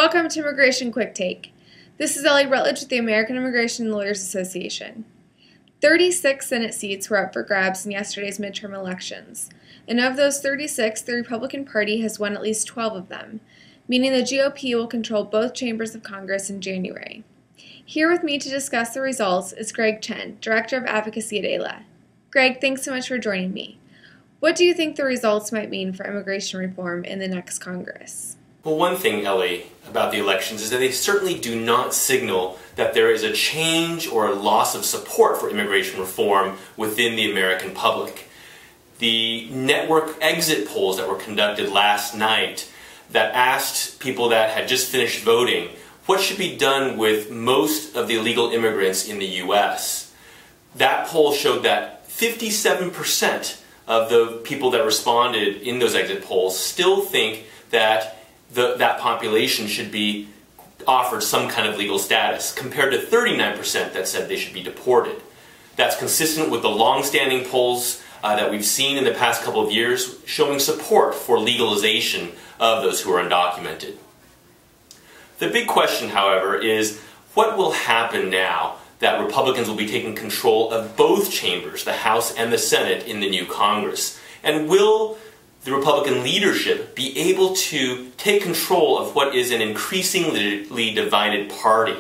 Welcome to Immigration Quicktake. This is Ellie Rutledge with the American Immigration Lawyers Association. 36 Senate seats were up for grabs in yesterday's midterm elections, and of those 36, the Republican Party has won at least 12 of them, meaning the GOP will control both chambers of Congress in January. Here with me to discuss the results is Chen, Director of Advocacy at AILA. Greg, thanks so much for joining me. What do you think the results might mean for immigration reform in the next Congress? Well, one thing, Ellie, about the elections is that they certainly do not signal that there is a change or a loss of support for immigration reform within the American public. The network exit polls that were conducted last night that asked people that had just finished voting what should be done with most of the illegal immigrants in the U.S. That poll showed that 57% of the people that responded in those exit polls still think that that population should be offered some kind of legal status, compared to 39% that said they should be deported. That's consistent with the long-standing polls that we've seen in the past couple of years showing support for legalization of those who are undocumented. The big question, however, is what will happen now that Republicans will be taking control of both chambers, the House and the Senate, in the new Congress? And will the Republican leadership be able to take control of what is an increasingly divided party?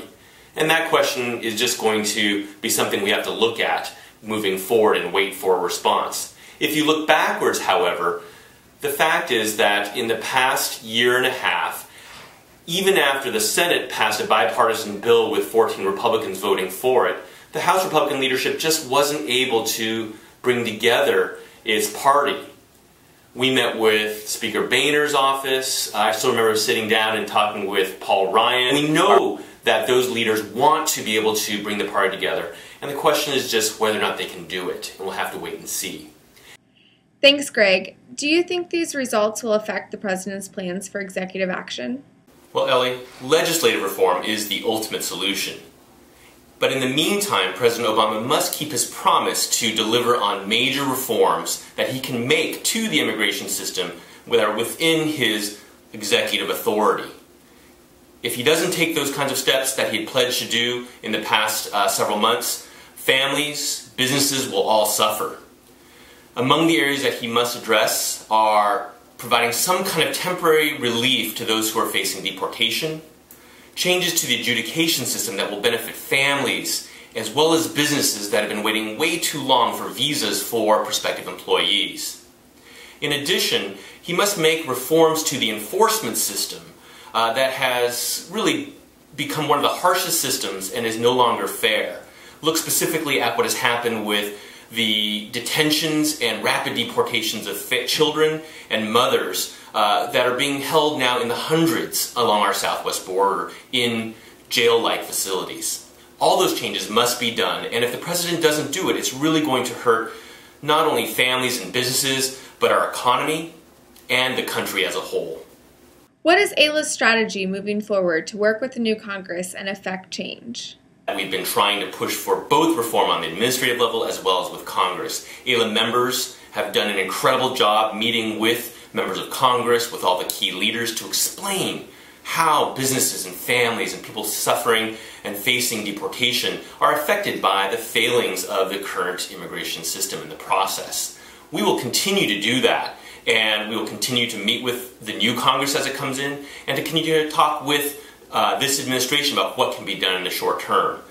And that question is just going to be something we have to look at moving forward and wait for a response. If you look backwards, however, the fact is that in the past year and a half, even after the Senate passed a bipartisan bill with 14 Republicans voting for it, the House Republican leadership just wasn't able to bring together its party. We met with Speaker Boehner's office. I still remember sitting down and talking with Paul Ryan. We know that those leaders want to be able to bring the party together, and the question is just whether or not they can do it, and we'll have to wait and see. Thanks, Greg. Do you think these results will affect the President's plans for executive action? Well, Ellie, legislative reform is the ultimate solution. But in the meantime, President Obama must keep his promise to deliver on major reforms that he can make to the immigration system that are within his executive authority. If he doesn't take those kinds of steps that he had pledged to do in the past several months, families, businesses will all suffer. Among the areas that he must address are providing some kind of temporary relief to those who are facing deportation, changes to the adjudication system that will benefit families as well as businesses that have been waiting way too long for visas for prospective employees. In addition, he must make reforms to the enforcement system that has really become one of the harshest systems and is no longer fair. Look specifically at what has happened with the detentions and rapid deportations of children and mothers that are being held now in the hundreds along our southwest border in jail-like facilities. All those changes must be done, and if the President doesn't do it, it's really going to hurt not only families and businesses, but our economy and the country as a whole. What is AILA's strategy moving forward to work with the new Congress and effect change? We've been trying to push for both reform on the administrative level as well as with Congress. AILA members have done an incredible job meeting with members of Congress, with all the key leaders, to explain how businesses and families and people suffering and facing deportation are affected by the failings of the current immigration system and the process. We will continue to do that, and we will continue to meet with the new Congress as it comes in, and to continue to talk with this administration about what can be done in the short term.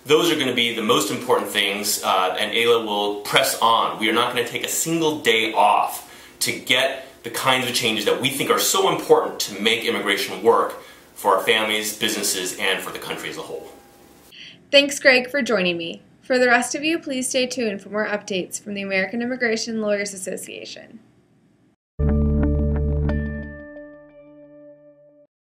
Those are going to be the most important things, and AILA will press on. We are not going to take a single day off to get the kinds of changes that we think are so important to make immigration work for our families, businesses, and for the country as a whole. Thanks, Greg, for joining me. For the rest of you, please stay tuned for more updates from the American Immigration Lawyers Association.